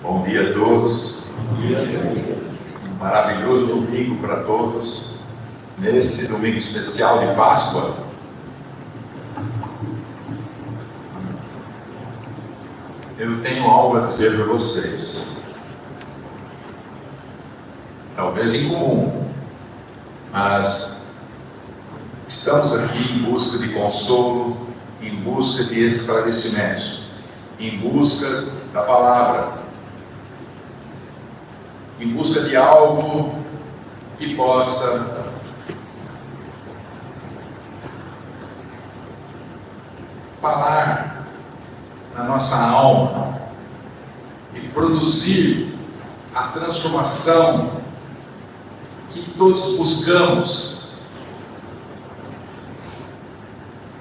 Bom dia a todos. Bom dia. Um maravilhoso domingo para todos. Nesse domingo especial de Páscoa. Eu tenho algo a dizer para vocês. Talvez incomum, mas estamos aqui em busca de consolo, em busca de esclarecimentos, em busca da palavra, em busca de algo que possa falar na nossa alma e produzir a transformação que todos buscamos.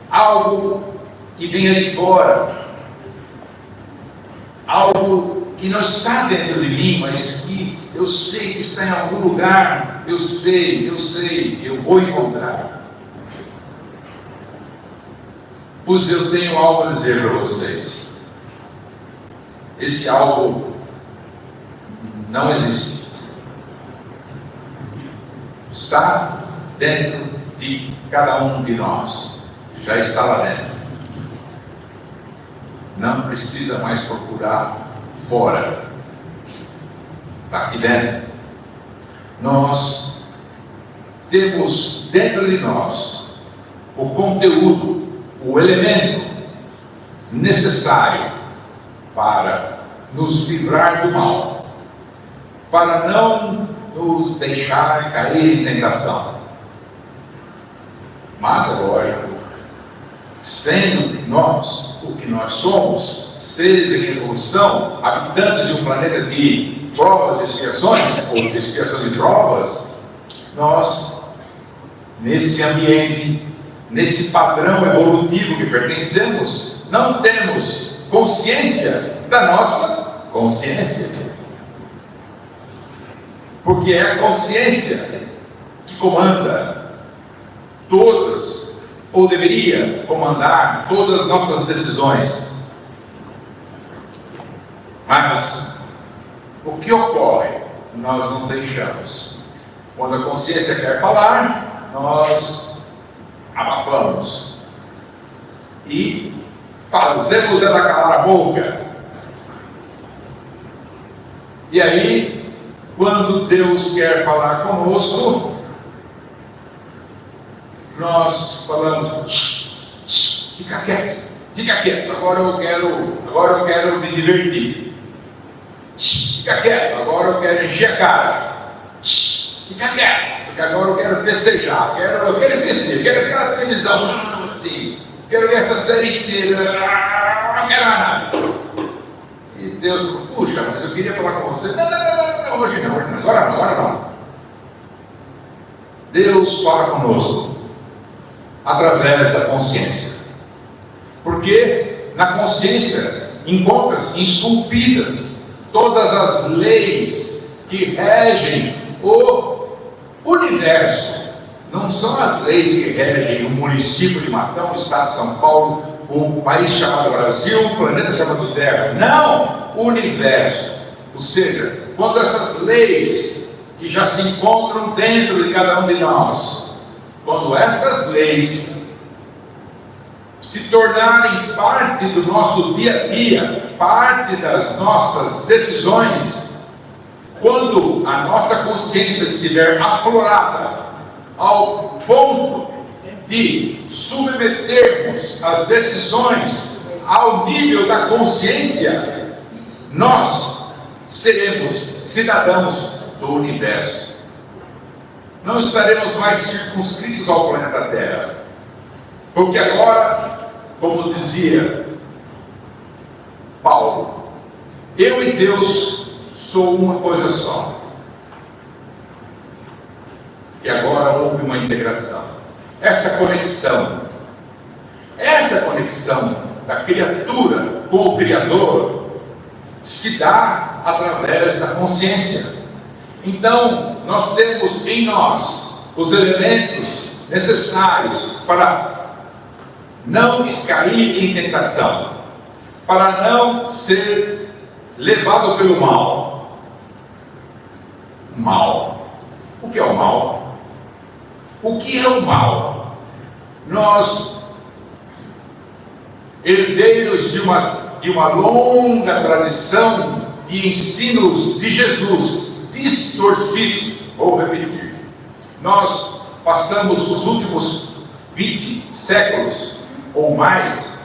Algo que venha de fora, algo que não está dentro de mim, mas que eu sei que está em algum lugar. Eu sei, eu vou encontrar. Pois eu tenho algo a dizer para vocês. Esse algo não existe. Está dentro de cada um de nós. Já está lá dentro. Não precisa mais procurar fora. Está aqui dentro. Nós temos dentro de nós o conteúdo, o elemento necessário para nos livrar do mal, para não nos deixar cair em tentação. Mas agora, sendo nós o que nós somos, seres em evolução, habitantes de um planeta de provas e expiações, ou de expiação de provas, nós, nesse ambiente, nesse padrão evolutivo que pertencemos, não temos consciência da nossa consciência. Porque é a consciência que comanda todas, ou deveria comandar todas as nossas decisões. Mas o que ocorre? Nós não deixamos. Quando a consciência quer falar, nós abafamos e fazemos ela calar a boca. E aí, quando Deus quer falar conosco, nós falamos: fica quieto, agora eu quero me divertir. Fica quieto, agora eu quero encher a cara. Fica quieto, porque agora eu quero festejar, eu quero esquecer, quero ficar na televisão, assim, quero ver essa série inteira, não quero mais nada. E Deus, puxa, mas eu queria falar com você. Não, hoje não, agora não. Deus fala conosco através da consciência, porque na consciência encontram-se esculpidas todas as leis que regem o universo. Não são as leis que regem o município de Matão, o estado de São Paulo, o país chamado Brasil, o planeta chamado Terra. Não, o universo. Ou seja, quando essas leis que já se encontram dentro de cada um de nós, quando essas leis se tornarem parte do nosso dia a dia, parte das nossas decisões, quando a nossa consciência estiver aflorada ao ponto de submetermos as decisões ao nível da consciência, nós seremos cidadãos do universo. Não estaremos mais circunscritos ao planeta Terra, porque agora, como dizia Paulo, eu e Deus sou uma coisa só. E agora houve uma integração. Essa conexão da criatura com o Criador se dá através da consciência. Então, nós temos em nós os elementos necessários para não cair em tentação, para não ser levado pelo mal. Mal. O que é o mal? O que é o mal? Nós, herdeiros de uma longa tradição de ensinos de Jesus, distorcidos, vou repetir, nós passamos os últimos 20 séculos ou mais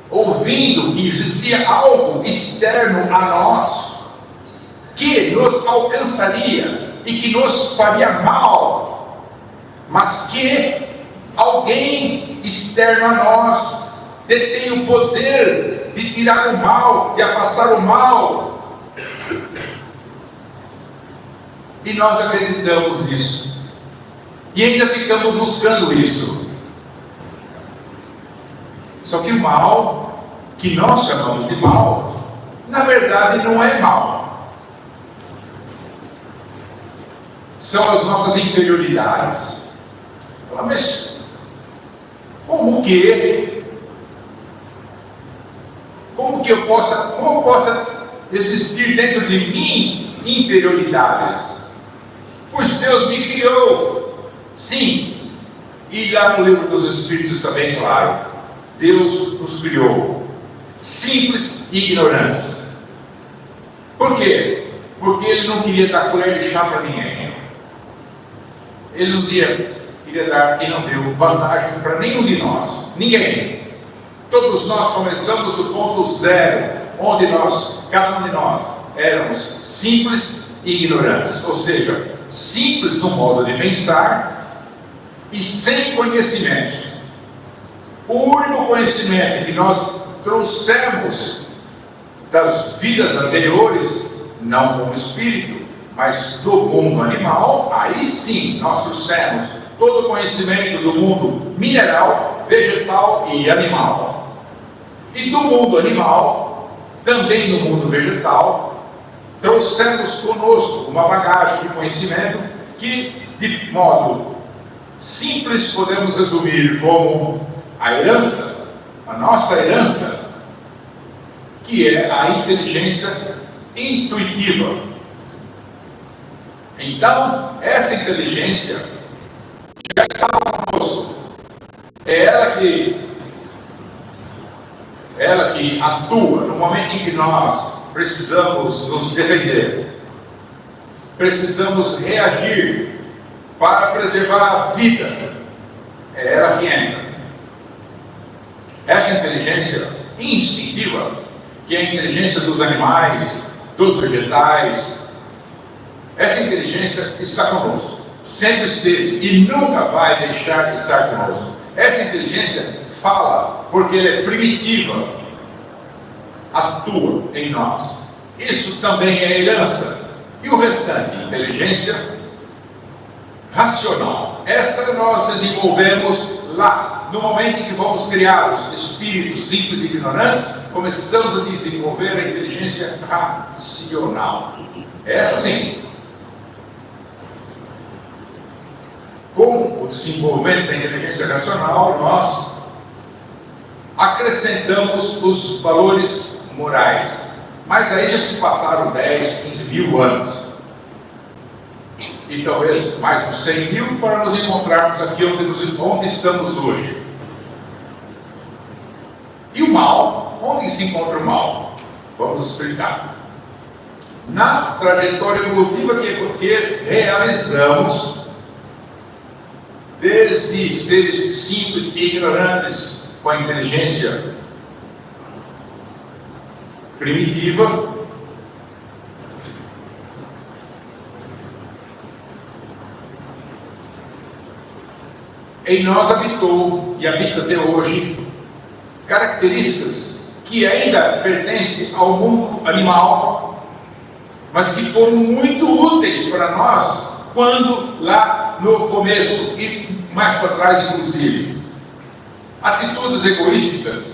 ouvindo que existia algo externo a nós que nos alcançaria e que nos faria mal, mas que alguém externo a nós detém o poder de tirar o mal, de afastar o mal. E nós acreditamos nisso. E ainda ficamos buscando isso. Só que o mal, que nós chamamos de mal, na verdade não é mal. São as nossas inferioridades. Mas como que eu possa existir dentro de mim inferioridades? Pois Deus me criou. Sim. E lá no livro dos Espíritos está bem claro. Deus nos criou simples e ignorantes. Por quê? Porque Ele não queria dar colher de chá para ninguém. Ele não queria dar e não deu vantagem para nenhum de nós. Ninguém. Todos nós começamos do ponto zero, onde cada um de nós, éramos simples e ignorantes. Ou seja, simples no modo de pensar e sem conhecimento. O único conhecimento que nós trouxemos das vidas anteriores, não como espírito, mas do mundo animal, aí sim nós trouxemos todo o conhecimento do mundo mineral, vegetal e animal. E do mundo animal, também do mundo vegetal, trouxemos conosco uma bagagem de conhecimento que, de modo simples, podemos resumir como a herança, a nossa herança, que é a inteligência intuitiva. Então, essa inteligência já está conosco. É ela que atua no momento em que nós precisamos nos defender, precisamos reagir para preservar a vida. É ela que entra. Essa inteligência instintiva, que é a inteligência dos animais, dos vegetais, essa inteligência está conosco, sempre esteve e nunca vai deixar de estar conosco. Essa inteligência fala porque ela é primitiva, atua em nós. Isso também é herança. E o restante, inteligência racional, essa nós desenvolvemos lá, no momento em que fomos criados, espíritos simples e ignorantes, começamos a desenvolver a inteligência racional. Essa sim. Com o desenvolvimento da inteligência racional, nós acrescentamos os valores morais. Mas aí já se passaram 10, 15 mil anos. E talvez mais uns 100 mil para nos encontrarmos aqui onde estamos hoje. E o mal? Onde se encontra o mal? Vamos explicar. Na trajetória evolutiva que realizamos, desde seres simples e ignorantes com a inteligência primitiva, em nós habitou e habita até hoje características que ainda pertencem ao mundo animal, mas que foram muito úteis para nós quando lá no começo e mais para trás inclusive. Atitudes egoístas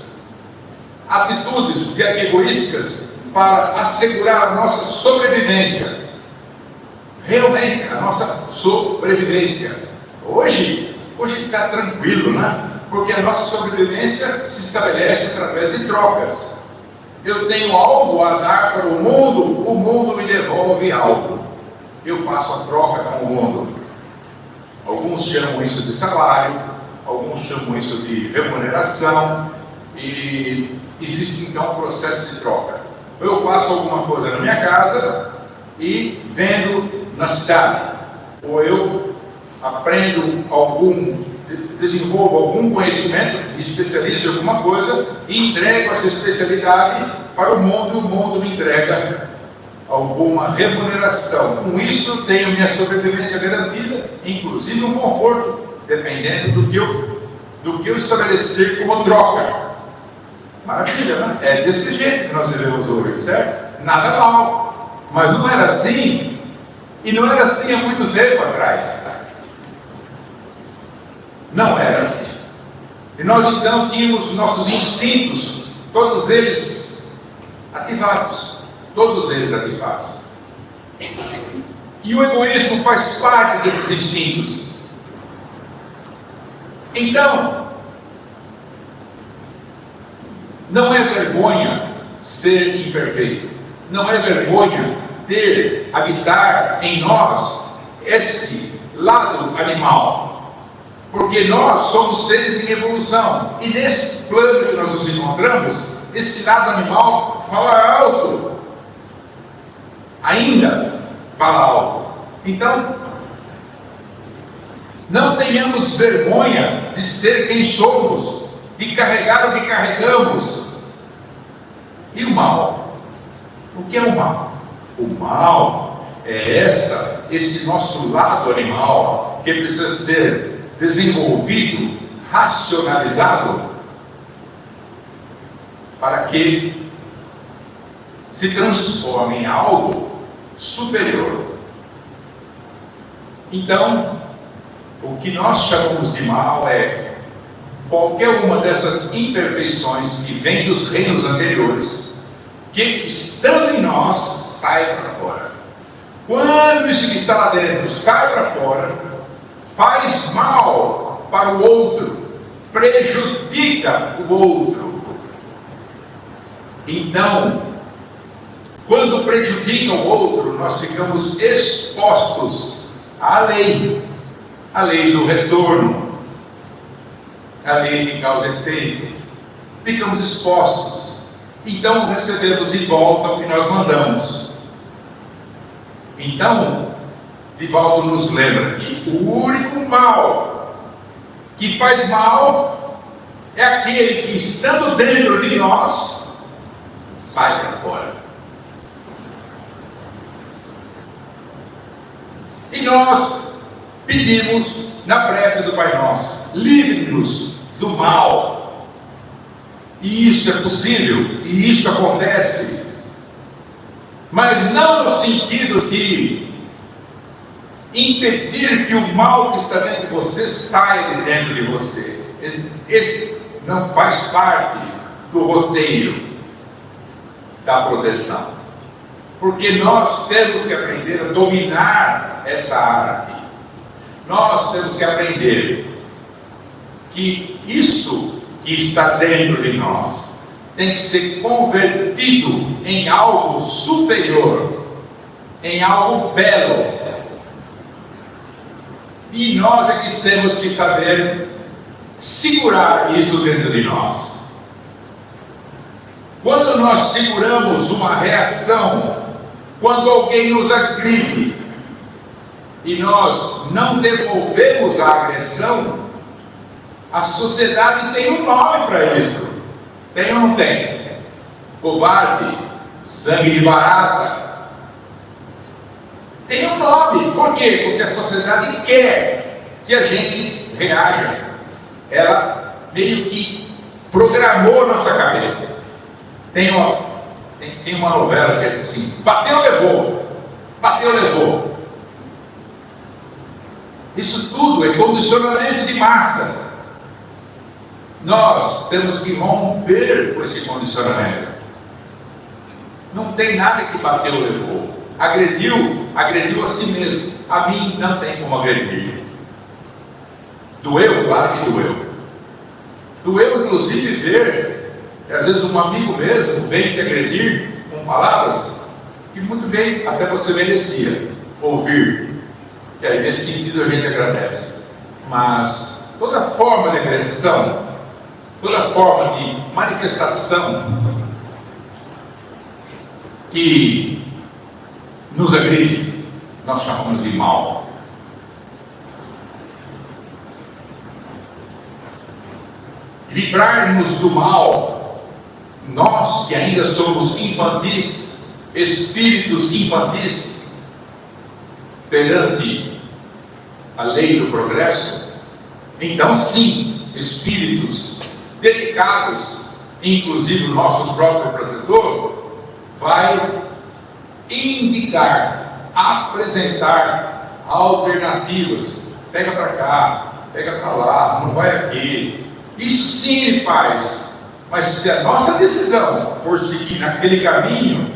para assegurar a nossa sobrevivência. Realmente, a nossa sobrevivência. Hoje está tranquilo, né? Porque a nossa sobrevivência se estabelece através de trocas. eu tenho algo a dar para o mundo me devolve algo. Eu faço a troca com o mundo. Alguns chamam isso de salário, alguns chamam isso de remuneração, e existe então um processo de troca. Eu faço alguma coisa na minha casa e vendo na cidade, ou eu aprendo desenvolvo algum conhecimento, me especializo em alguma coisa e entrego essa especialidade para o mundo me entrega alguma remuneração. Com isso, tenho minha sobrevivência garantida, inclusive um conforto, dependendo do que eu estabelecer como troca. Maravilha, né? É desse jeito que nós vivemos hoje, certo? Nada mal. Mas não era assim, e não era assim há muito tempo atrás. Não era assim. E nós então tínhamos nossos instintos, todos eles ativados. Todos eles ativados. E o egoísmo faz parte desses instintos. Então, não é vergonha ser imperfeito. Não é vergonha habitar em nós esse lado animal. Porque nós somos seres em evolução. E nesse plano que nós nos encontramos, esse lado animal fala alto. Ainda fala alto. Então, não tenhamos vergonha de ser quem somos, de carregar o que carregamos. E o mal? O que é o mal? O mal é esse nosso lado animal que precisa ser desenvolvido, racionalizado, para que se transforme em algo superior. Então, o que nós chamamos de mal é qualquer uma dessas imperfeições que vem dos reinos anteriores, que estando em nós, sai para fora. Quando isso que está lá dentro sai para fora, faz mal para o outro, prejudica o outro. Então, quando prejudica o outro, nós ficamos expostos à lei do retorno, à lei de causa e efeito. Ficamos expostos. Então recebemos de volta o que nós mandamos. Então, Divaldo nos lembra que o único mal que faz mal é aquele que, estando dentro de nós, sai para fora. E nós pedimos na prece do Pai Nosso: livre-nos do mal. E isso é possível, e isso acontece, mas não no sentido de impedir que o mal que está dentro de você saia de dentro de você. Esse não faz parte do roteiro da proteção, porque nós temos que aprender a dominar essa arte. Nós temos que aprender que isso que está dentro de nós tem que ser convertido em algo superior, em algo belo. E nós é que temos que saber segurar isso dentro de nós. Quando nós seguramos uma reação, quando alguém nos agride, e nós não devolvemos a agressão, a sociedade tem um nome para isso. Tem ou não tem? Covarde, sangue de barata. Tem um nome. Por quê? Porque a sociedade quer que a gente reaja. Ela meio que programou nossa cabeça. Tem uma novela que é assim: bateu, levou. Bateu, levou. Isso tudo é condicionamento de massa. Nós temos que romper com esse condicionamento. Não tem nada que bateu, levou. Agrediu a si mesmo. A mim não tem como agredir. Doeu? Claro que doeu. Doeu, inclusive, ver E às vezes um amigo mesmo vem te agredir com palavras que muito bem até você merecia ouvir. E aí nesse sentido a gente agradece. Mas toda forma de agressão, toda forma de manifestação que nos agride, nós chamamos de mal. Livrar-nos do mal, nós que ainda somos infantis, espíritos infantis, perante a lei do progresso, então sim, espíritos dedicados, inclusive o nosso próprio protetor, vai indicar, apresentar alternativas. Pega para cá, pega para lá, não vai aqui. Isso sim ele faz, mas se a nossa decisão for seguir naquele caminho,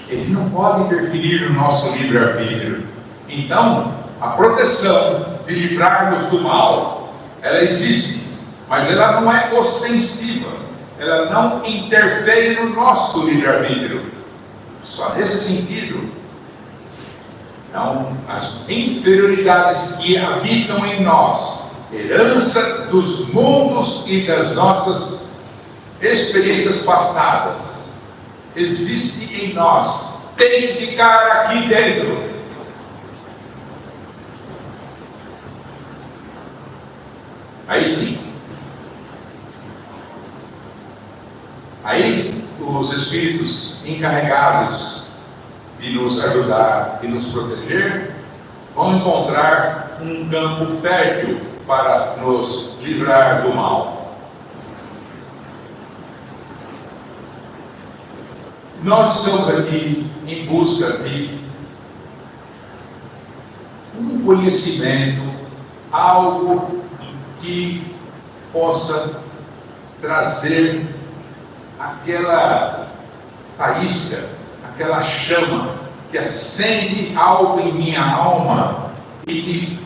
ele não pode interferir no nosso livre-arbítrio. Então, a proteção de livrarmos do mal, ela existe, mas ela não é ostensiva, ela não interfere no nosso livre-arbítrio. Só nesse sentido. Então, as inferioridades que habitam em nós, herança dos mundos e das nossas experiências passadas, existe em nós, tem que ficar aqui dentro. Aí sim. Aí os espíritos encarregados de nos ajudar e nos proteger vão encontrar um campo fértil para nos livrar do mal. Nós estamos aqui em busca de um conhecimento, algo que possa trazer aquela faísca, aquela chama que acende algo em minha alma e me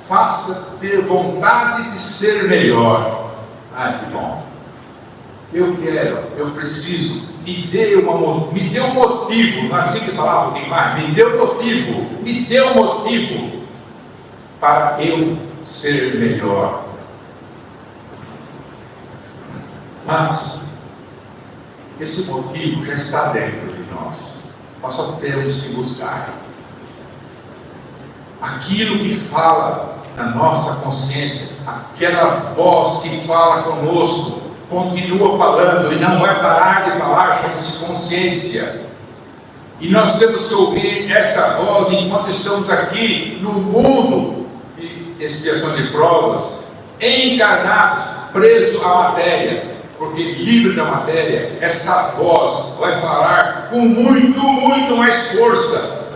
faça ter vontade de ser melhor. Ah, que bom! Eu quero, eu preciso, me dê um motivo, não é assim que falava alguém mais, me dê um motivo para eu ser melhor. Mas esse motivo já está dentro de nós. Nós só temos que buscar. Aquilo que fala na nossa consciência, aquela voz que fala conosco, continua falando e não vai parar de falar, chama-se consciência. E nós temos que ouvir essa voz enquanto estamos aqui no mundo de expiação de provas, encarnados, presos à matéria. Porque livre da matéria, essa voz vai falar com muito mais força.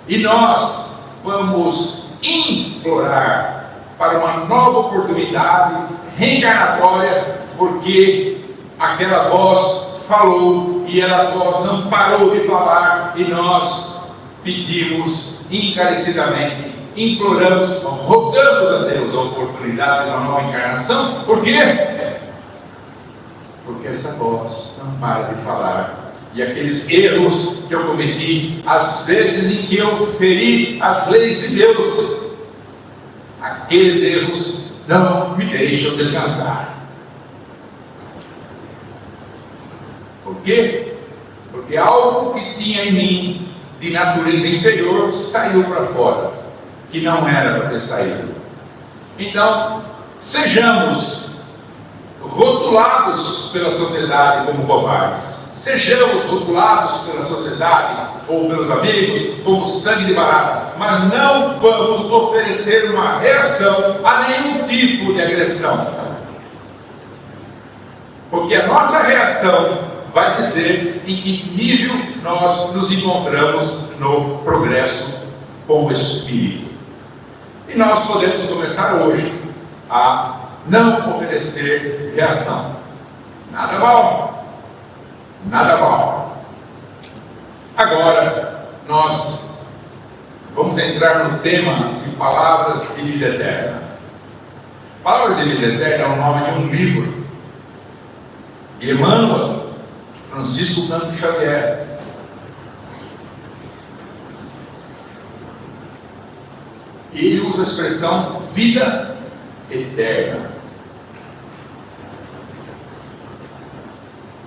E nós vamos implorar para uma nova oportunidade reencarnatória, porque aquela voz falou e a voz não parou de falar, e nós pedimos encarecidamente, imploramos, rogamos a Deus a oportunidade de uma nova encarnação. Por quê? Porque essa voz não para de falar. E aqueles erros que eu cometi, as vezes em que eu feri as leis de Deus, aqueles erros não me deixam descansar. Por quê? Porque algo que tinha em mim de natureza inferior saiu para fora, que não era para ter saído. Então, sejamos rotulados pela sociedade como covardes, sejamos rotulados pela sociedade ou pelos amigos como sangue de barata, mas não vamos oferecer uma reação a nenhum tipo de agressão, porque a nossa reação vai dizer em que nível nós nos encontramos no progresso como espírito. E nós podemos começar hoje a não oferecer reação. Nada mal. Nada mal. Agora, nós vamos entrar no tema de palavras de vida eterna. Palavras de Vida Eterna é o nome de um livro de Emmanuel, Francisco Cândido Xavier. Ele usa a expressão vida eterna.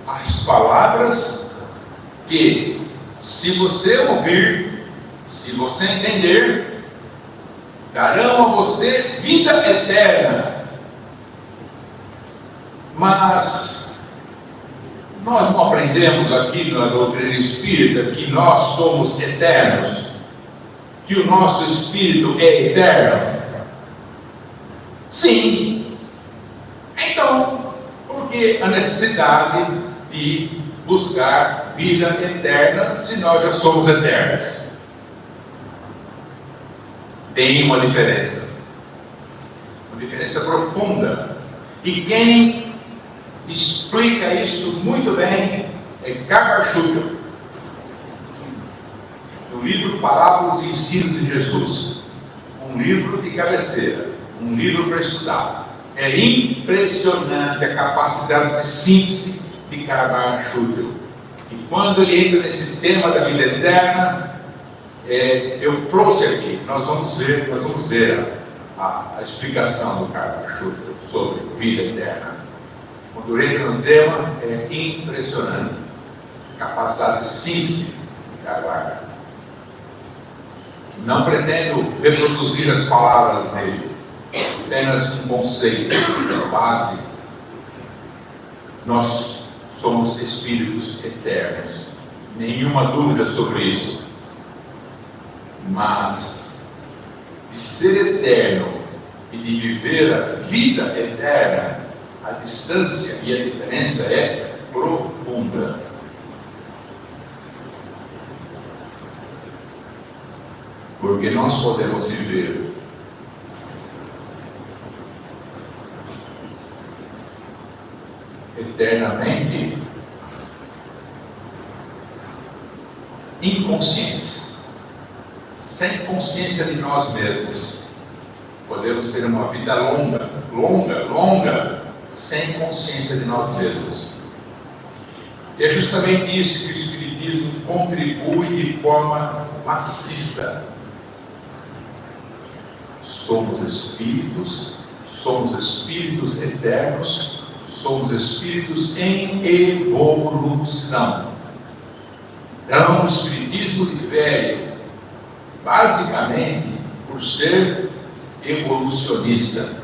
As palavras que, se você ouvir, se você entender, darão a você vida eterna. Mas nós não aprendemos aqui na doutrina espírita que nós somos eternos, que o nosso espírito é eterno? Sim. Então, por que a necessidade de buscar vida eterna se nós já somos eternos? Tem uma diferença profunda, e quem explica isso muito bem é Karl Schutter, no livro Parábolas e Ensinos de Jesus, um livro de cabeceira, um livro para estudar. É impressionante a capacidade de síntese de Karl Schutter. E quando ele entra nesse tema da vida eterna, eu trouxe aqui, nós vamos ver a explicação do Karl Schutter sobre vida eterna. Quando ele entra no tema, é impressionante a capacidade de síntese de Karl. Não pretendo reproduzir as palavras dele, apenas um conceito básico. Nós somos espíritos eternos, nenhuma dúvida sobre isso. Mas de ser eterno e de viver a vida eterna, a distância e a diferença é profunda. Porque nós podemos viver eternamente inconscientes, sem consciência de nós mesmos. Podemos ter uma vida longa, sem consciência de nós mesmos. E é justamente isso que o Espiritismo contribui de forma maciça. Somos espíritos eternos, somos espíritos em evolução. Então, o Espiritismo difere, basicamente, por ser evolucionista.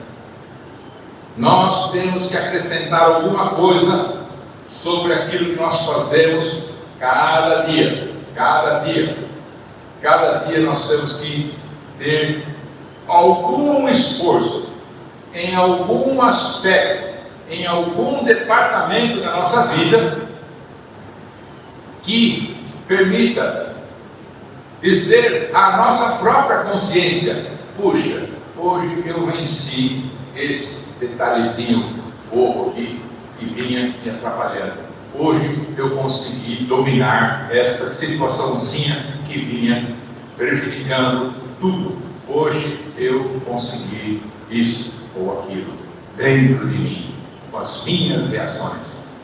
Nós temos que acrescentar alguma coisa sobre aquilo que nós fazemos cada dia. Cada dia nós temos que ter algum esforço, em algum aspecto, em algum departamento da nossa vida, que permita dizer à nossa própria consciência: puxa, hoje eu venci esse detalhezinho bobo aqui que vinha me atrapalhando. Hoje eu consegui dominar esta situaçãozinha que vinha prejudicando tudo. Hoje eu consegui isso ou aquilo dentro de mim, com as minhas reações.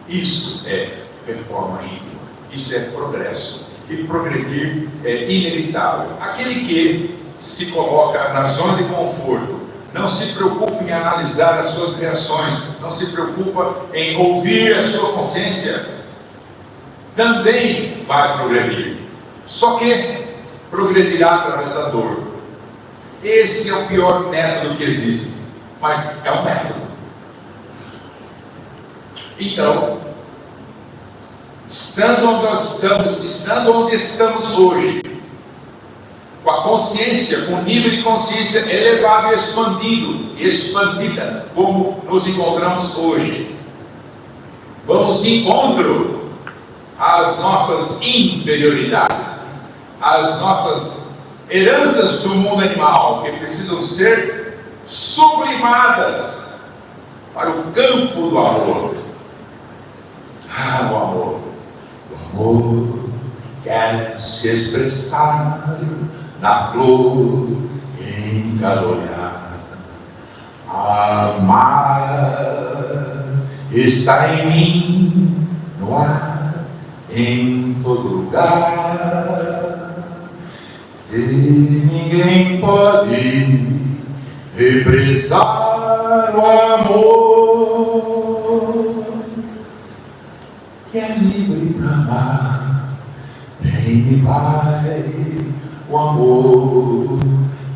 Isso é reforma íntima, isso é progresso. E progredir é inevitável. Aquele que se coloca na zona de conforto, não se preocupa em analisar as suas reações, não se preocupa em ouvir a sua consciência, também vai progredir. Só que progredirá através da dor. Esse é o pior método que existe, mas é um método. Então, estando onde nós estamos, estando onde estamos hoje, com a consciência, com o nível de consciência elevado e expandida, como nos encontramos hoje, vamos de encontro às nossas inferioridades, às nossas heranças do mundo animal, que precisam ser sublimadas para o campo do amor. O amor. O amor quer se expressar na flor encalorada. Amar está em mim, no ar, em todo lugar, e ninguém pode represar o amor que é livre para amar. Vem e vai o amor,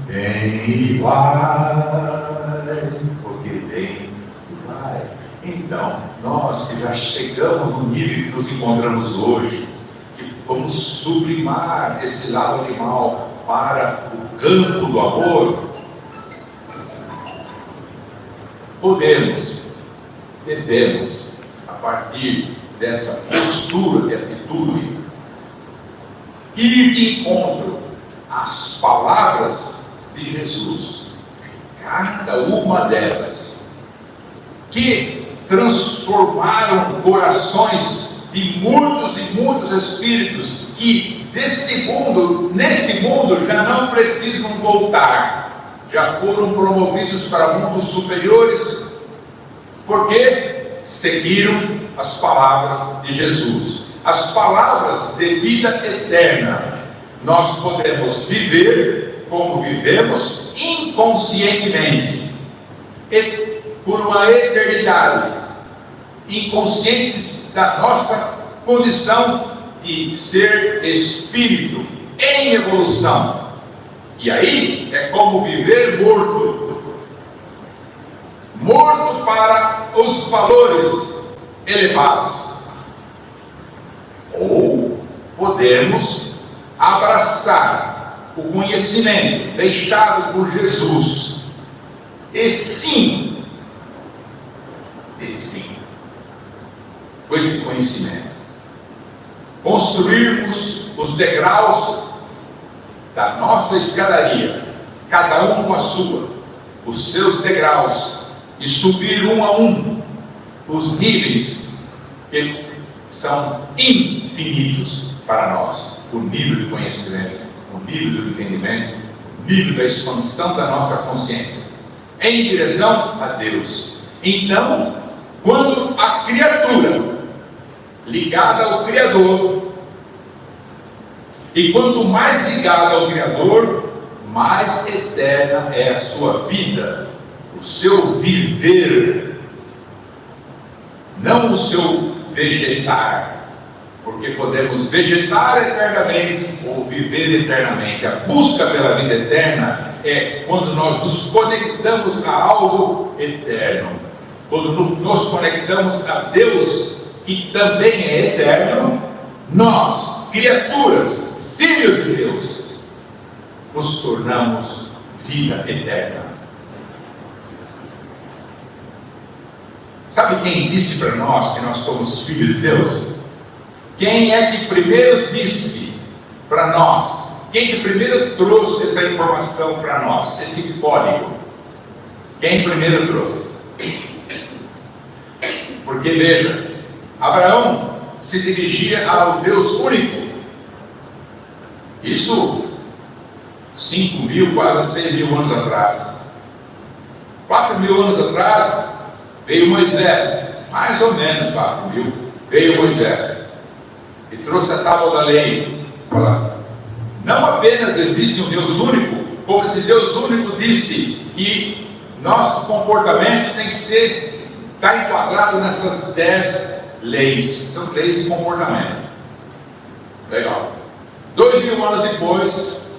vem e vai, porque vem e vai. Então, nós que já chegamos no nível que nos encontramos hoje, que vamos sublimar esse lado animal para o campo do amor, devemos, a partir dessa postura de atitude, ir de encontro às palavras de Jesus, cada uma delas, que transformaram corações de muitos e muitos espíritos que neste mundo já não precisam voltar, já foram promovidos para mundos superiores, porque seguiram as palavras de Jesus, as palavras de vida eterna. Nós podemos viver como vivemos inconscientemente, por uma eternidade, inconscientes da nossa condição de ser espírito em evolução. E aí é como viver morto para os valores elevados. Ou podemos abraçar o conhecimento deixado por Jesus, e sim, com esse conhecimento, construirmos os degraus da nossa escadaria, cada um com a sua, os seus degraus, e subir um a um os níveis que são infinitos para nós, o nível de conhecimento, o nível do entendimento, o nível da expansão da nossa consciência, em direção a Deus. Então, quando a criatura ligada ao Criador, e quanto mais ligada ao Criador, mais eterna é a sua vida, o seu viver, não o seu vegetar, porque podemos vegetar eternamente ou viver eternamente. A busca pela vida eterna é quando nós nos conectamos a algo eterno, quando nos conectamos a Deus, que também é eterno. Nós, criaturas, filhos de Deus, nos tornamos vida eterna. Sabe quem disse para nós que nós somos filhos de Deus? Quem é que primeiro disse para nós? Quem que primeiro trouxe essa informação para nós? Esse código? Quem primeiro trouxe? Porque veja, Abraão se dirigia ao Deus único. Isso 5.000, quase 6.000 anos atrás. 4.000 anos atrás veio Moisés, mais ou menos 4.000, veio Moisés e trouxe a tábua da lei. Não apenas existe um Deus único, como esse Deus único disse que nosso comportamento tem que está enquadrado nessas 10 leis, são leis de comportamento. Legal. 2.000 anos depois,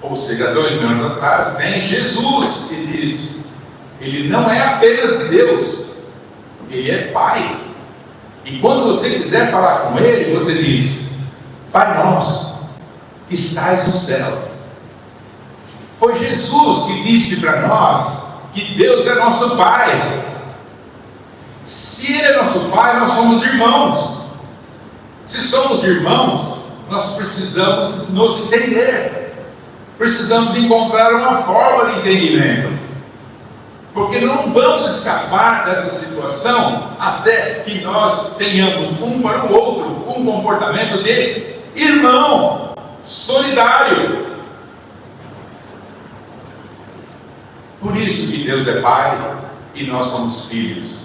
ou seja, 2.000 anos atrás, vem Jesus e diz: Ele não é apenas Deus, Ele é Pai. E quando você quiser falar com Ele, você diz: Pai nosso, que estais no céu. Foi Jesus que disse para nós que Deus é nosso Pai. Se Ele é nosso Pai, nós somos irmãos. Se somos irmãos, nós precisamos nos entender. Precisamos encontrar uma forma de entendimento. Porque não vamos escapar dessa situação até que nós tenhamos um para o outro um comportamento de irmão, solidário. Por isso que Deus é Pai e nós somos filhos.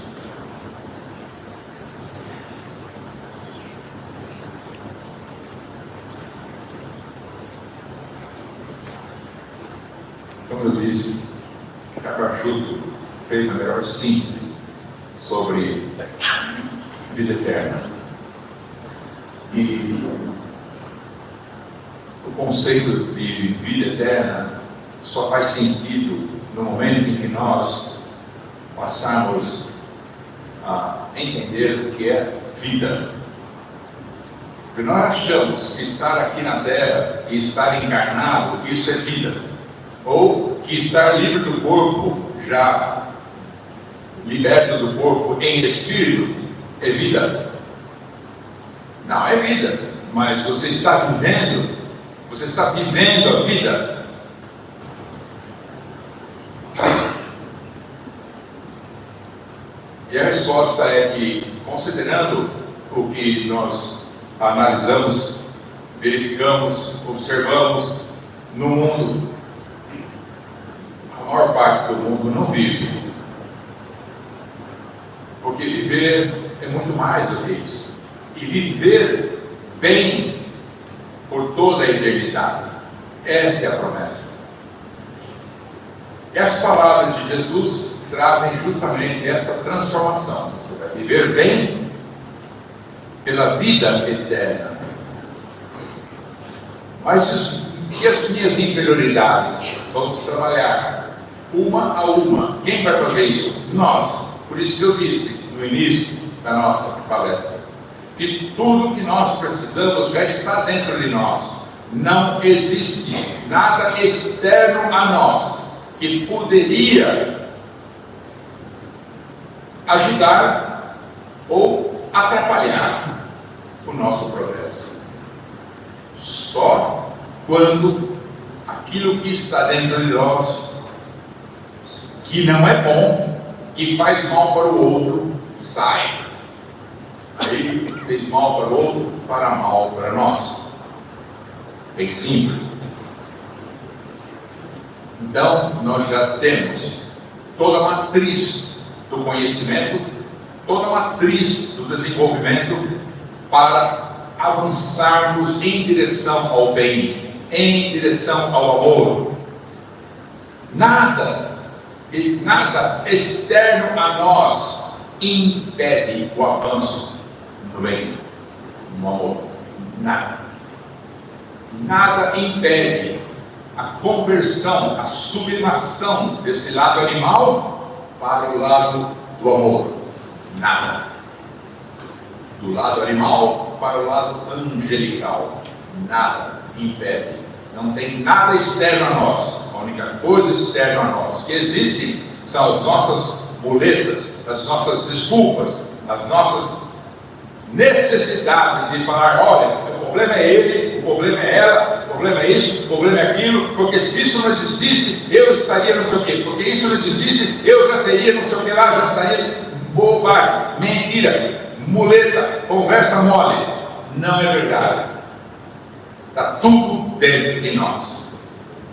Como eu disse, Capachuto fez a melhor síntese sobre vida eterna. E o conceito de vida eterna só faz sentido no momento em que nós passarmos a entender o que é vida. Porque nós achamos que estar aqui na Terra e estar encarnado, isso é vida. Ou que estar livre do corpo, já liberto do corpo em espírito, é vida. Não é vida, mas você está vivendo a vida. E a resposta é que, considerando o que nós analisamos, verificamos, observamos no mundo, a maior parte do mundo não vive. Porque viver é muito mais do que isso. E viver bem por toda a eternidade. Essa é a promessa. E as palavras de Jesus trazem justamente essa transformação. Você vai viver bem pela vida eterna. Mas e as minhas inferioridades? Vamos trabalhar uma a uma. Quem vai fazer isso? Nós. Por isso que eu disse no início da nossa palestra, que tudo que nós precisamos já está dentro de nós. Não existe nada externo a nós que poderia ajudar ou atrapalhar o nosso progresso. Só quando aquilo que está dentro de nós, que não é bom, que faz mal para o outro, sai. Aí, fez mal para o outro, fará mal para nós. Bem simples. Então, nós já temos toda a matriz do conhecimento, toda a matriz do desenvolvimento para avançarmos em direção ao bem, em direção ao amor. Nada externo a nós impede o avanço no bem, no amor. Nada impede a conversão, a sublimação desse lado animal para o lado do amor. Nada. Do lado animal para o lado angelical. Nada impede. Não tem nada externo a nós. A única coisa externa a nós que existe são as nossas muletas, as nossas desculpas, as nossas necessidades de falar: olha, o problema é ele, o problema é ela, o problema é isso, o problema é aquilo, porque se isso não existisse, eu estaria não sei o quê, porque isso não existisse, eu já teria não sei o que lá, já estaria. Bobagem, mentira, muleta, conversa mole. Não é verdade. Está tudo dentro de nós.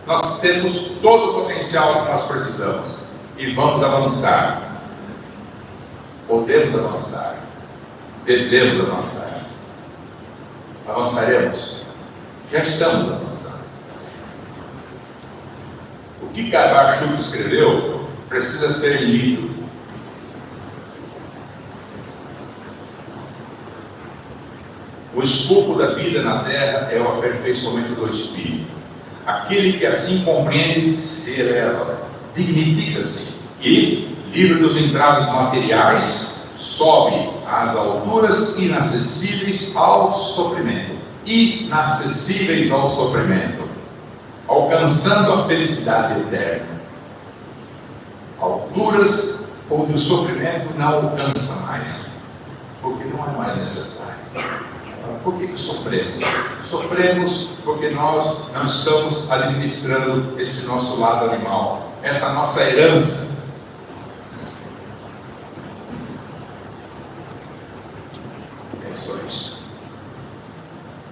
Nós temos todo o potencial que nós precisamos e vamos avançar. Podemos avançar. Devemos avançar. Avançaremos. Já estamos avançando. O que Capachuto escreveu precisa ser lido. O escopo da vida na terra é o aperfeiçoamento do espírito. Aquele que assim compreende se eleva, dignifica-se e, livre dos entraves materiais, sobe às alturas inacessíveis ao sofrimento. Inacessíveis ao sofrimento, alcançando a felicidade eterna. Alturas onde o sofrimento não alcança mais, porque não é mais necessário. Por que sofremos? Sofremos porque nós não estamos administrando esse nosso lado animal, essa nossa herança. É só isso.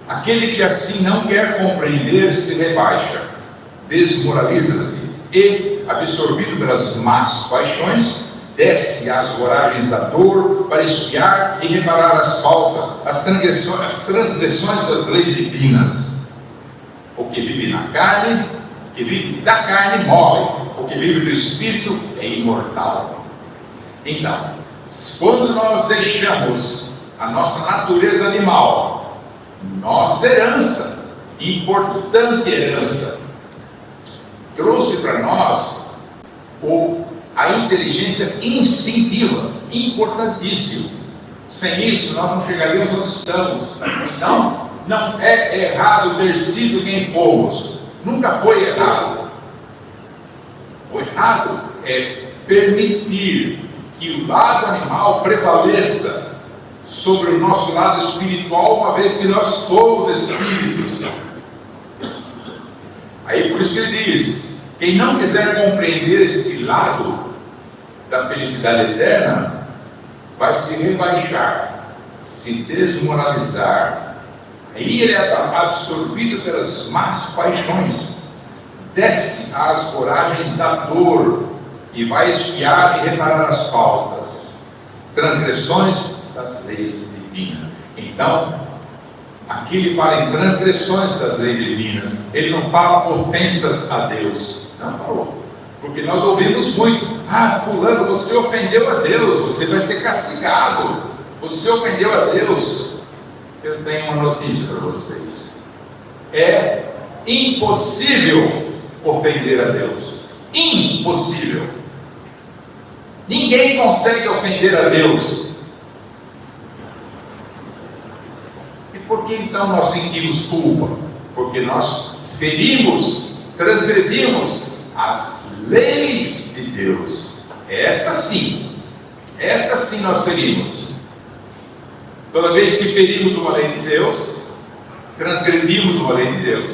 Aquele que assim não quer compreender se rebaixa, desmoraliza-se e, absorvido pelas más paixões, desce às voragens da dor para espiar e reparar as faltas, as transgressões das leis divinas. O que vive na carne, o que vive da carne morre, o que vive do Espírito é imortal. Então, quando nós deixamos a nossa natureza animal, nossa herança, importante herança, trouxe para nós a inteligência instintiva, importantíssimo. Sem isso, nós não chegaríamos onde estamos. Então, não é errado ter sido quem fomos. Nunca foi errado. O errado é permitir que o lado animal prevaleça sobre o nosso lado espiritual, uma vez que nós somos espíritos. Aí por isso que ele diz: quem não quiser compreender esse lado da felicidade eterna, vai se rebaixar, se desmoralizar. Aí ele é absorvido pelas más paixões, desce às voragens da dor e vai espiar e reparar as faltas, transgressões das leis divinas. Então, aqui ele fala em transgressões das leis divinas. Ele não fala ofensas a Deus. Não falou. Porque nós ouvimos muito: ah, fulano, você ofendeu a Deus, você vai ser castigado. Você ofendeu a Deus. Eu tenho uma notícia para vocês: é impossível ofender a Deus. Impossível. Ninguém consegue ofender a Deus. E por que então nós sentimos culpa? Porque nós ferimos, transgredimos as leis de Deus. Esta sim nós ferimos. Toda vez que ferimos uma lei de Deus, transgredimos uma lei de Deus,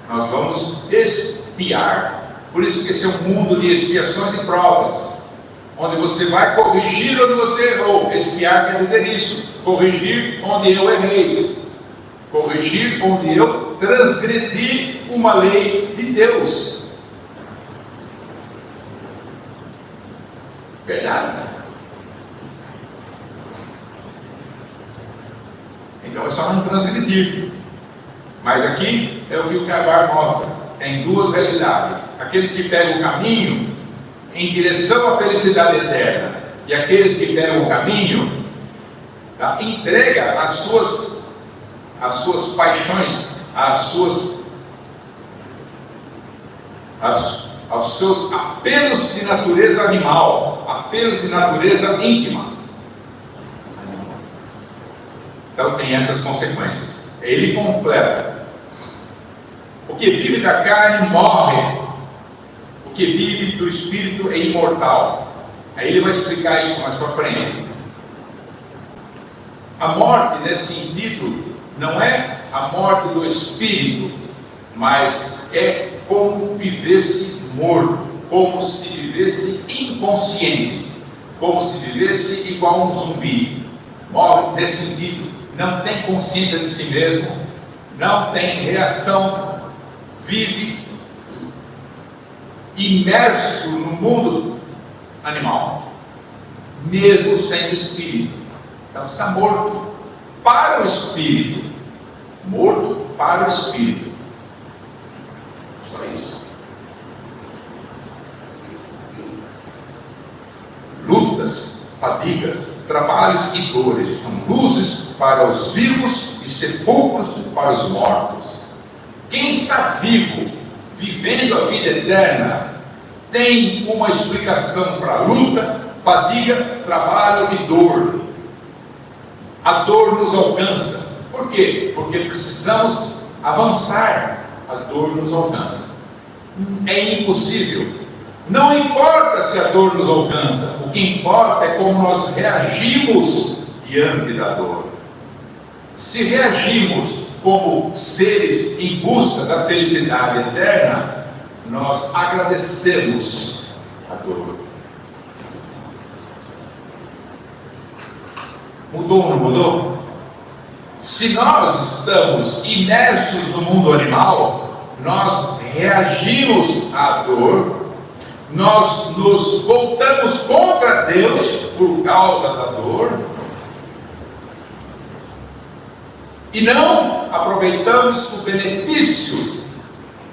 nós vamos expiar. Por isso que esse é um mundo de expiações e provas, onde você vai corrigir onde você errou. Expiar quer dizer isso: corrigir onde eu errei, corrigir onde eu transgredi uma lei de Deus. Verdade? Então é só não transgredir. Mas aqui é o que o Cabar mostra: tem duas realidades: aqueles que pegam o caminho em direção à felicidade eterna, e aqueles que pegam o caminho, entrega as suas paixões, aos seus apelos de natureza animal, apelos de natureza íntima. Então tem essas consequências. Ele completa: o que vive da carne morre, o que vive do Espírito é imortal. Aí ele vai explicar isso mais para frente. A morte, nesse sentido, não é a morte do Espírito, mas é como vivesse morto, como se vivesse inconsciente, como se vivesse igual a um zumbi. Morre nesse sentido, não tem consciência de si mesmo, não tem reação, vive imerso no mundo animal, mesmo sem o Espírito. Então está morto para o Espírito, morto para o Espírito. Só isso. Lutas, fadigas, trabalhos e dores são luzes para os vivos e sepulcros para os mortos. Quem está vivo, vivendo a vida eterna, tem uma explicação para a luta, fadiga, trabalho e dor. A dor nos alcança. Por quê? Porque precisamos avançar. A dor nos alcança. É impossível. Não importa se a dor nos alcança. O que importa é como nós reagimos diante da dor. Se reagimos como seres em busca da felicidade eterna, nós agradecemos a dor. Mudou ou não mudou? Se nós estamos imersos no mundo animal, nós reagimos à dor nós nos voltamos contra Deus por causa da dor e não aproveitamos o benefício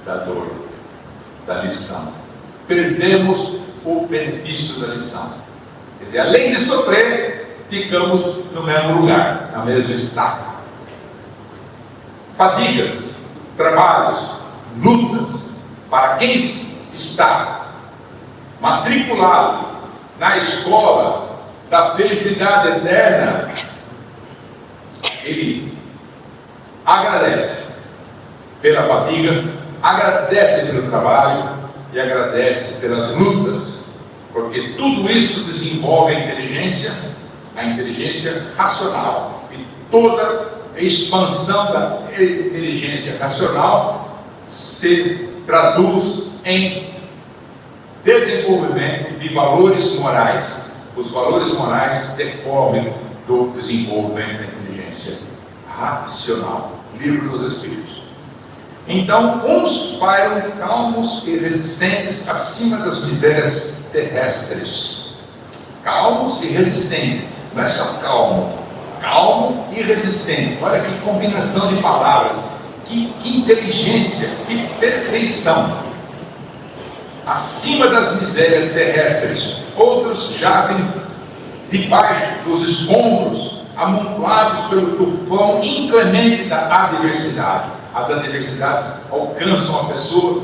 da dor, da lição. Perdemos o benefício da lição. Quer dizer, além de sofrer, ficamos no mesmo lugar, na mesma estaca. Fadigas, trabalhos, lutas, para quem está matriculado na escola da felicidade eterna, ele agradece pela fadiga, agradece pelo trabalho e agradece pelas lutas, porque tudo isso desenvolve a inteligência racional, e toda a expansão da inteligência racional se traduz em desenvolvimento de valores morais. Os valores morais decorrem do desenvolvimento da inteligência racional. Livro dos Espíritos. Então, uns pairam calmos e resistentes acima das misérias terrestres. Calmos e resistentes. Não é só calmo. Calmo e resistente. Olha que combinação de palavras. Que inteligência, que perfeição. Acima das misérias terrestres. Outros jazem debaixo dos escombros, amontoados pelo tufão inclemente da adversidade. As adversidades alcançam a pessoa,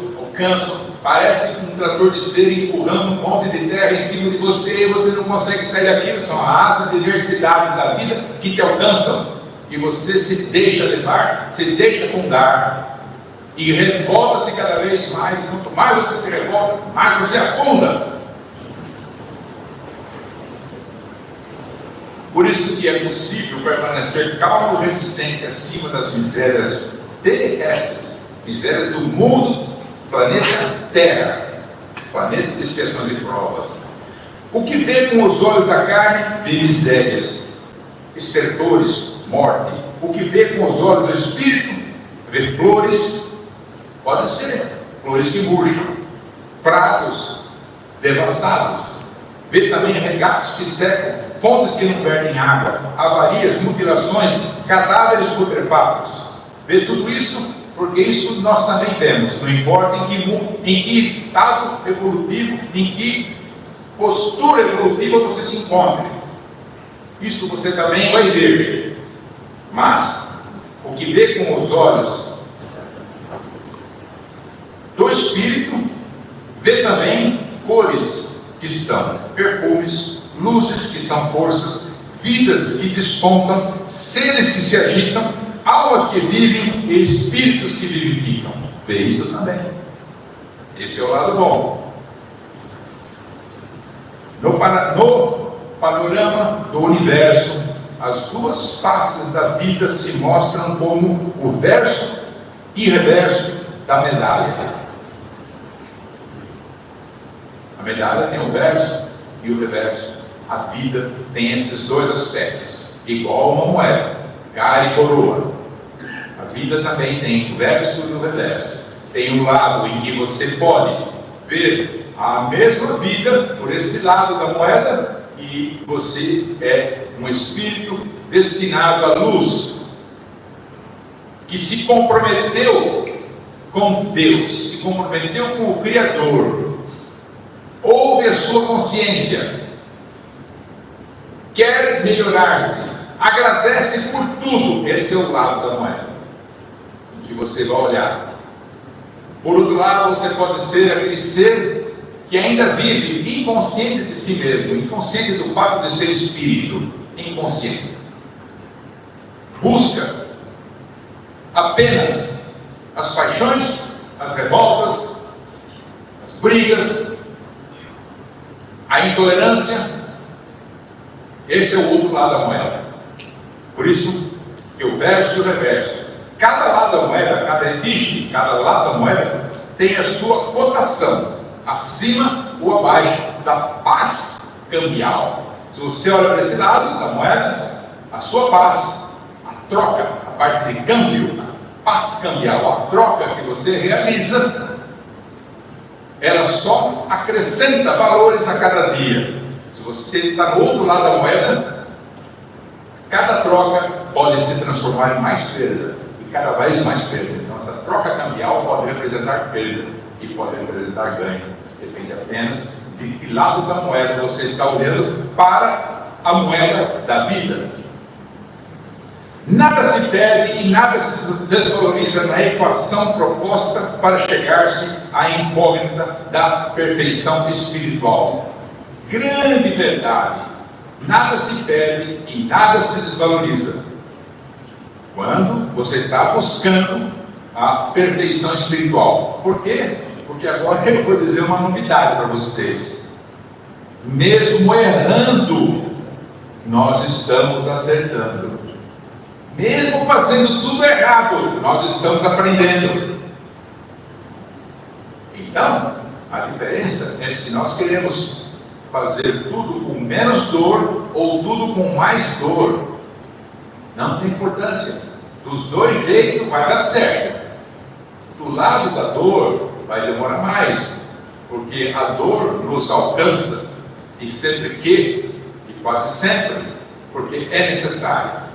parece um trator de cera empurrando um monte de terra em cima de você, e você não consegue sair daquilo. São as adversidades da vida que te alcançam, e você se deixa levar, se deixa afundar, e revolta-se cada vez mais. E quanto mais você se revolta, mais você afunda. Por isso que é possível permanecer calmo e resistente acima das misérias terrestres, misérias do mundo, planeta Terra, planeta de expiações e provas. O que vê com os olhos da carne, vê misérias, estertores, morte. O que vê com os olhos do Espírito, vê flores, pode ser flores que murcham, prados devastados, vê também regatos que secam, fontes que não perdem água, avarias, mutilações, cadáveres putrefatos. Vê tudo isso, porque isso nós também vemos, não importa em que estado evolutivo, em que postura evolutiva você se encontre, isso você também vai ver. Mas o que vê com os olhos do Espírito, vê também cores que são perfumes, luzes que são forças, vidas que despontam, seres que se agitam, almas que vivem e espíritos que vivificam. Vê isso também. Esse é o lado bom. No panorama do universo, as duas faces da vida se mostram como o verso e reverso da medalha. A medalha tem o verso e o reverso. A vida tem esses dois aspectos, igual uma moeda, cara e coroa. A vida também tem o verso e o reverso. Tem um lado em que você pode ver a mesma vida por esse lado da moeda, e você é um espírito destinado à luz, que se comprometeu com Deus, se comprometeu com o Criador, ouve a sua consciência, quer melhorar-se, agradece por tudo. Esse é o lado da moeda, em que você vai olhar. Por outro lado, você pode ser aquele ser que ainda vive inconsciente de si mesmo, inconsciente do fato de ser espírito, inconsciente. Busca apenas as paixões, as revoltas, as brigas, a intolerância. Esse é o outro lado da moeda. Por isso que o verso e o reverso, cada lado da moeda, cada efígie, cada lado da moeda tem a sua cotação, acima ou abaixo da paz cambial. Se você olha para esse lado da moeda, a sua paz, a troca, a parte de câmbio, a paz cambial, a troca que você realiza, ela só acrescenta valores a cada dia. Se você está no outro lado da moeda, cada troca pode se transformar em mais perda, e cada vez mais perda. Então essa troca cambial pode representar perda e pode representar ganho. Depende apenas de que lado da moeda você está olhando para a moeda da vida. Nada se perde e nada se desvaloriza na equação proposta para chegar-se à incógnita da perfeição espiritual. Grande verdade. Nada se perde e nada se desvaloriza quando você está buscando a perfeição espiritual. Por quê? Porque agora eu vou dizer uma novidade para vocês. Mesmo errando, nós estamos acertando. Mesmo fazendo tudo errado, nós estamos aprendendo. Então, a diferença é se nós queremos fazer tudo com menos dor ou tudo com mais dor. Não tem importância. Dos dois jeitos vai dar certo. Do lado da dor vai demorar mais, porque a dor nos alcança, e sempre que, e quase sempre, porque é necessário.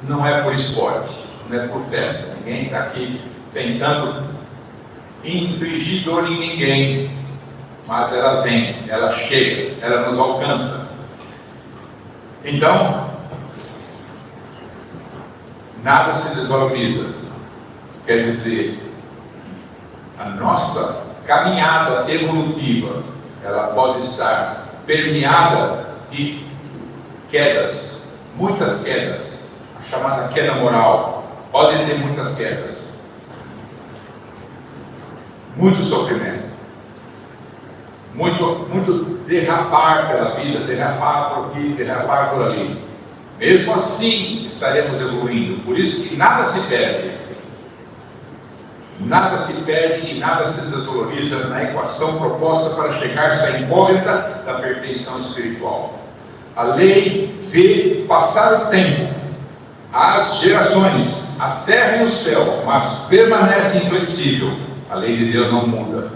Não é por esporte, não é por festa. Ninguém está aqui tentando infligir dor em ninguém, mas ela vem, ela chega, ela nos alcança. Então, nada se desvaloriza. Quer dizer, a nossa caminhada evolutiva, ela pode estar permeada de quedas, muitas quedas. Chamada queda moral, podem ter muitas quedas, muito sofrimento, muito derrapar pela vida, derrapar por aqui, derrapar por ali. Mesmo assim estaremos evoluindo. Por isso que nada se perde, nada se perde e nada se desvaloriza na equação proposta para chegar-se à incógnita da perfeição espiritual. A lei vê passar o tempo, as gerações, a terra e o céu, mas permanece inflexível. A lei de Deus não muda.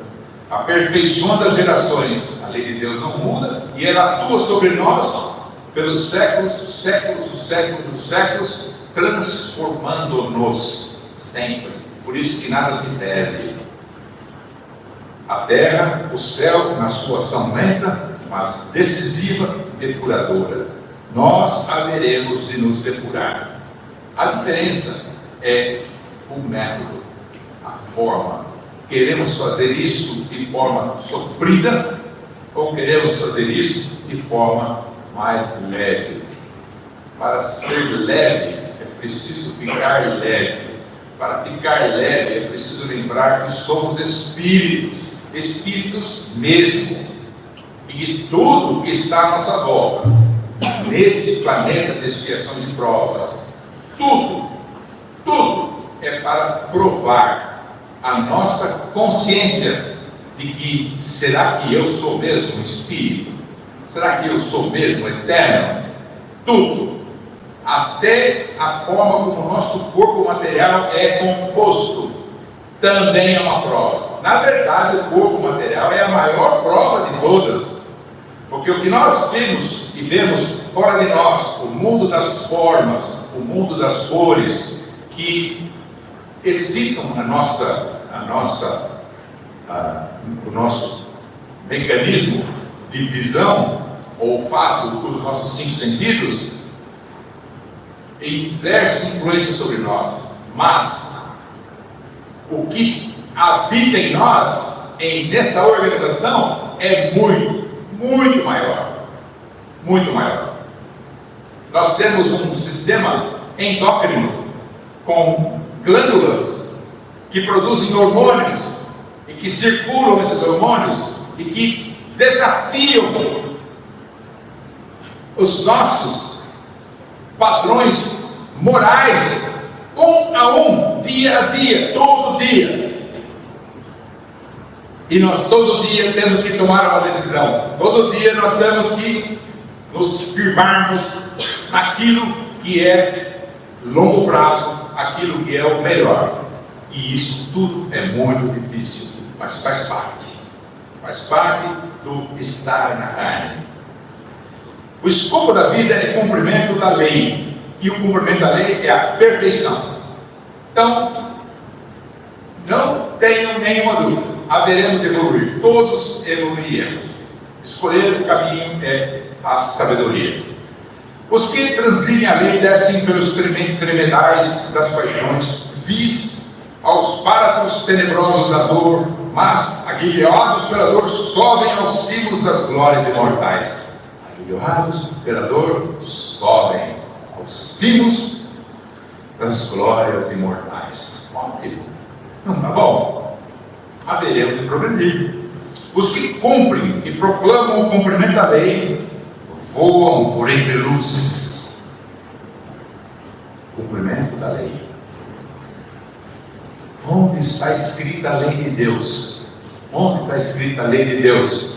Aperfeiçoando as gerações, a lei de Deus não muda, e ela atua sobre nós pelos séculos, séculos, séculos, séculos, transformando-nos sempre. Por isso que nada se perde. A terra, o céu, na sua ação lenta, mas decisiva e depuradora. Nós haveremos de nos depurar. A diferença é o método, a forma. Queremos fazer isso de forma sofrida ou queremos fazer isso de forma mais leve? Para ser leve é preciso ficar leve. Para ficar leve é preciso lembrar que somos espíritos, espíritos mesmo, e que tudo que está à nossa volta, nesse planeta de expiações e provas, tudo é para provar a nossa consciência de que, será que eu sou mesmo um espírito? Será que eu sou mesmo eterno? Tudo, até a forma como o nosso corpo material é composto, também é uma prova. Na verdade, o corpo material é a maior prova de todas, porque o que nós vemos e vemos fora de nós, o mundo das formas, o mundo das cores, que excitam o nosso mecanismo de visão, olfato, dos nossos 5 sentidos, exerce influência sobre nós. Mas o que habita em nós, nessa organização, é muito maior. Muito maior. Nós temos um sistema endócrino com glândulas que produzem hormônios e que circulam esses hormônios e que desafiam os nossos padrões morais, um a um, dia a dia, todo dia. E nós todo dia temos que tomar uma decisão. Todo dia nós temos que nos firmarmos naquilo que é longo prazo, aquilo que é o melhor. E isso tudo é muito difícil, mas faz parte. faz parte do estar na carne. O escopo da vida é cumprimento da lei, e o cumprimento da lei é a perfeição. Então, não tenham nenhuma dúvida, haveremos de evoluir, todos evoluiremos. Escolher o caminho é a sabedoria. Os que transgridem a lei descem pelos tremedais das paixões, vis aos páratos tenebrosos da dor, mas, aguilhados pela dor, sobem aos cimos das glórias imortais. Aguilhados pela dor, sobem aos cimos das glórias imortais. Ótimo. Não tá bom? Haveremos de progredir. Os que cumprem e proclamam o cumprimento da lei voam por entre luzes. Cumprimento da lei. Onde está escrita a lei de Deus? Onde está escrita a lei de Deus?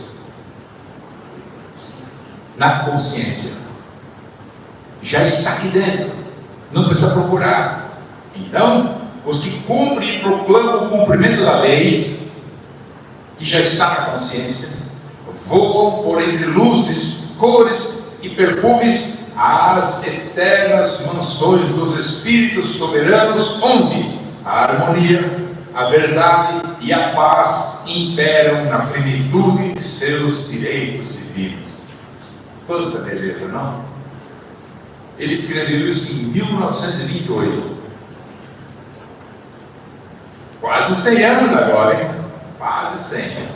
Na consciência. Já está aqui dentro. Não precisa procurar. Então, os que cumprem e proclamam o cumprimento da lei, que já está na consciência, voam por entre luzes, cores e perfumes às eternas mansões dos Espíritos soberanos, onde a harmonia, a verdade e a paz imperam na plenitude de seus direitos divinos. Quanta beleza, não? Ele escreveu isso em 1928. Quase 100 anos agora, hein? Quase 100.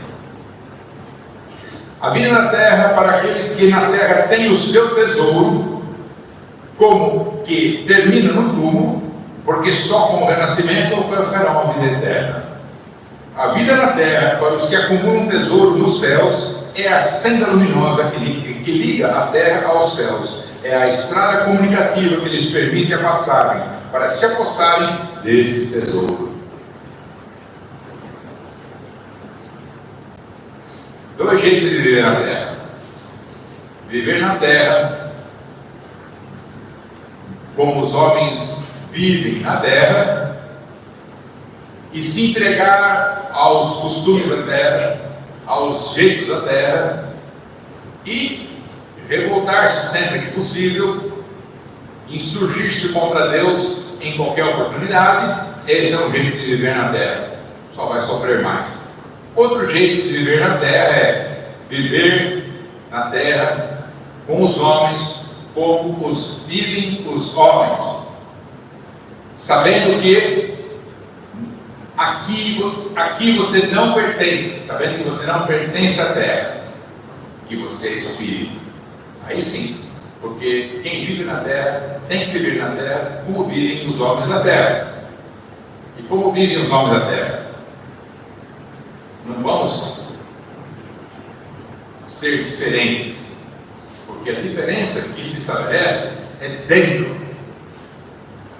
A vida na terra, para aqueles que na terra têm o seu tesouro, como que termina no túmulo, porque só com o renascimento alcançarão a vida eterna. A vida na terra, para os que acumulam tesouro nos céus, é a senda luminosa que liga a terra aos céus. É a estrada comunicativa que lhes permite a passagem para se apossarem desse tesouro. Dois jeitos de viver na terra. Viver na terra como os homens vivem na terra e se entregar aos costumes da terra, aos jeitos da terra e revoltar-se sempre que possível, insurgir-se contra Deus em qualquer oportunidade. Esse é um jeito de viver na terra, só vai sofrer mais. Outro jeito de viver na terra é viver na terra com os homens como os vivem os homens, sabendo que aqui você não pertence, sabendo que você não pertence à terra, que você é espírito. Aí sim, porque quem vive na terra tem que viver na terra como vivem os homens da terra. E como vivem os homens da terra? Não vamos ser diferentes, porque a diferença que se estabelece é dentro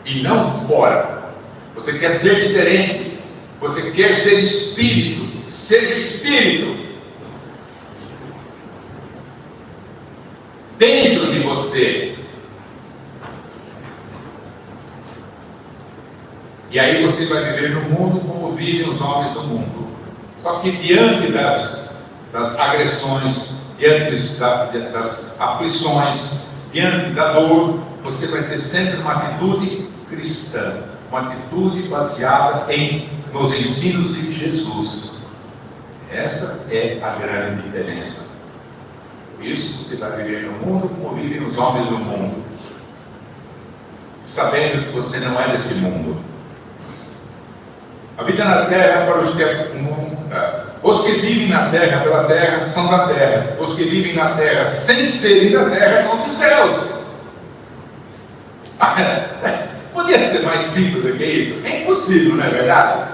e não fora. Você quer ser diferente, você quer ser espírito, seja espírito dentro de você. E aí você vai viver no mundo como vivem os homens do mundo. Só que diante das agressões, diante das aflições, diante da dor, você vai ter sempre uma atitude cristã, uma atitude baseada nos ensinos de Jesus. Essa é a grande diferença. Por isso você vai viver no mundo como vivem os homens do mundo, sabendo que você não é desse mundo. A vida na terra para os que vivem na terra pela terra são da terra. Os que vivem na terra sem serem da terra são dos céus. Podia ser mais simples do que isso? É impossível, não é verdade?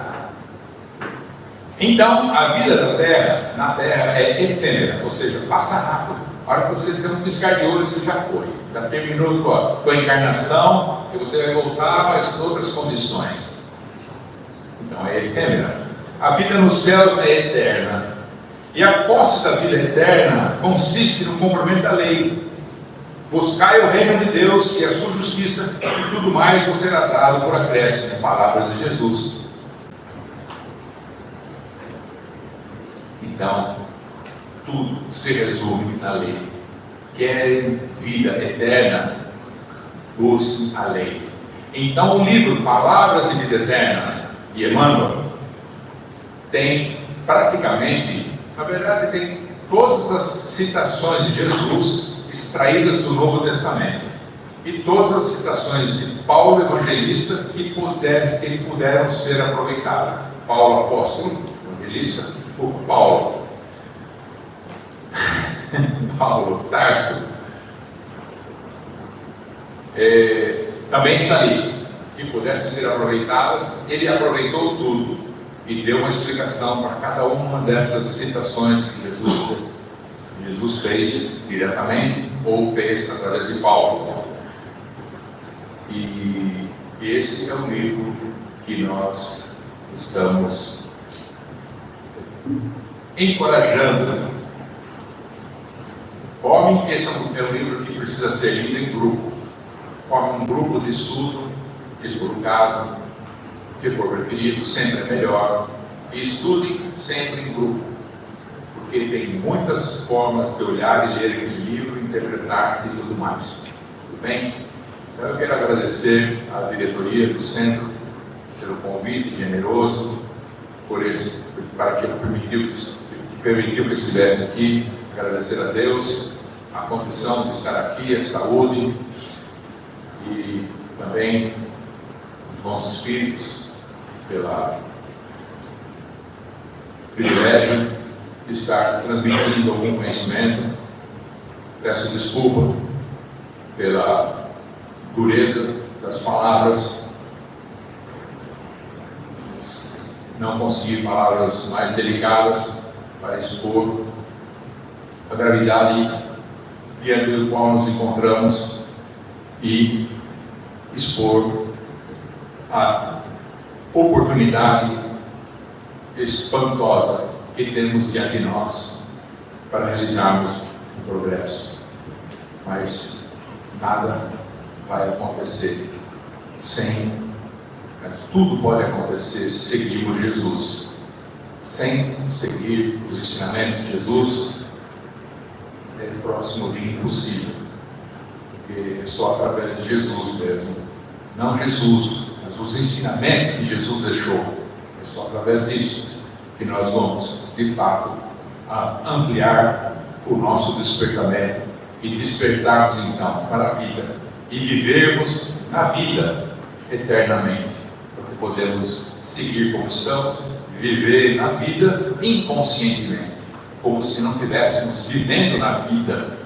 Então, a vida na terra é efêmera, ou seja, passa rápido. A hora que você tem um piscar de olho, você já foi. Já terminou com a encarnação e você vai voltar, mas em outras condições. Então é efêmera. A vida nos céus é eterna. E a posse da vida eterna consiste no cumprimento da lei. Buscai o reino de Deus e a sua justiça, e tudo mais vos será dado por acréscimo, em palavras de Jesus. Então, tudo se resume na lei. Querem vida eterna, busquem a lei. Então o livro Palavras de Vida Eterna, de Emmanuel, tem praticamente, na verdade, tem todas as citações de Jesus extraídas do Novo Testamento e todas as citações de Paulo Evangelista que puderam ser aproveitadas. Paulo Apóstolo, Evangelista, o Paulo Tarso, também está ali, que pudessem ser aproveitadas. Ele aproveitou tudo e deu uma explicação para cada uma dessas citações que Jesus fez diretamente ou fez através de Paulo. E esse é o livro que nós estamos encorajando. Esse é um livro que precisa ser lido em grupo. Forme um grupo de estudo, se for o caso, se for preferido, sempre é melhor. E estudem sempre em grupo, porque tem muitas formas de olhar e ler aquele livro, interpretar e tudo mais. Tudo bem? Então eu quero agradecer à diretoria do centro pelo convite generoso, para que permitiu que eu estivesse aqui. Agradecer a Deus a condição de estar aqui, a saúde e também os bons espíritos pela privilégio de estar transmitindo algum conhecimento. Peço desculpa pela dureza das palavras, não consegui palavras mais delicadas para expor a gravidade diante do qual nos encontramos e expor a oportunidade espantosa que temos diante de nós para realizarmos o progresso. Mas nada vai acontecer tudo pode acontecer se seguirmos Jesus. Sem seguir os ensinamentos de Jesus, é próximo de impossível, porque é só através de Jesus mesmo, não Jesus, mas os ensinamentos que Jesus deixou, é só através disso que nós vamos, de fato, ampliar o nosso despertamento e despertarmos então para a vida e vivermos na vida eternamente, porque podemos seguir como estamos, viver na vida inconscientemente, como se não estivéssemos vivendo na vida.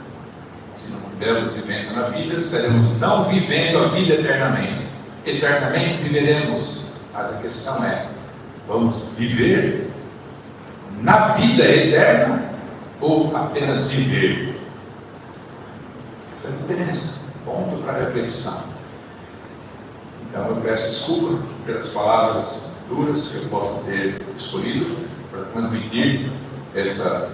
Se não estivermos vivendo na vida, estaremos não vivendo a vida eternamente. Eternamente viveremos, mas a questão é: vamos viver na vida eterna ou apenas viver? Essa é a diferença. Ponto para reflexão. Então eu peço desculpa pelas palavras duras que eu possa ter escolhido para transmitir essas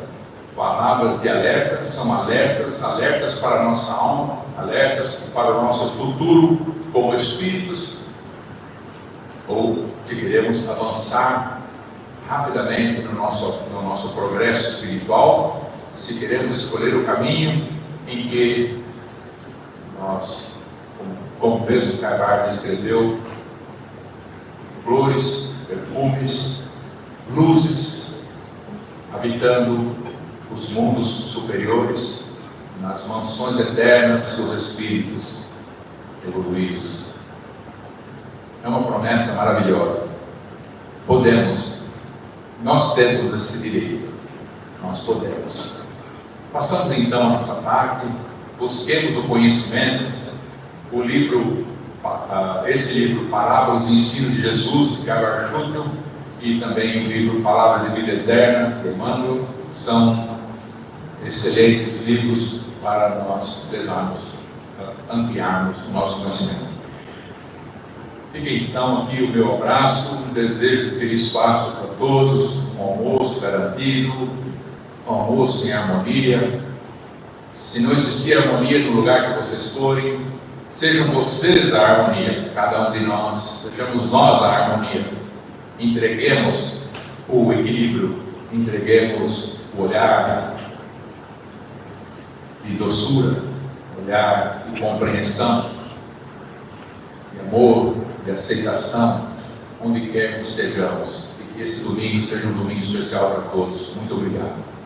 palavras de alerta, que são alertas para a nossa alma, alertas para o nosso futuro como espíritos, ou se queremos avançar rapidamente no nosso progresso espiritual, se queremos escolher o caminho em que nós, como mesmo Carvalho descreveu, flores, perfumes, luzes, habitando os mundos superiores, nas mansões eternas dos espíritos evoluídos. É uma promessa maravilhosa. Nós temos esse direito, nós podemos. Passamos então a nossa parte, busquemos o conhecimento. Esse livro, Parábolas e Ensino de Jesus, de Carvalho Júnior, e também o livro Palavras de Vida Eterna, de Emmanuel, são excelentes livros para nós ampliarmos o nosso conhecimento. Fica então aqui o meu abraço, um desejo de feliz Páscoa para todos, um almoço garantido, um almoço em harmonia. Se não existir harmonia no lugar que vocês forem, sejam vocês a harmonia, cada um de nós, sejamos nós a harmonia. Entreguemos o equilíbrio, entreguemos o olhar, de doçura, olhar de compreensão, de amor, de aceitação, onde quer que estejamos. E que esse domingo seja um domingo especial para todos. Muito obrigado.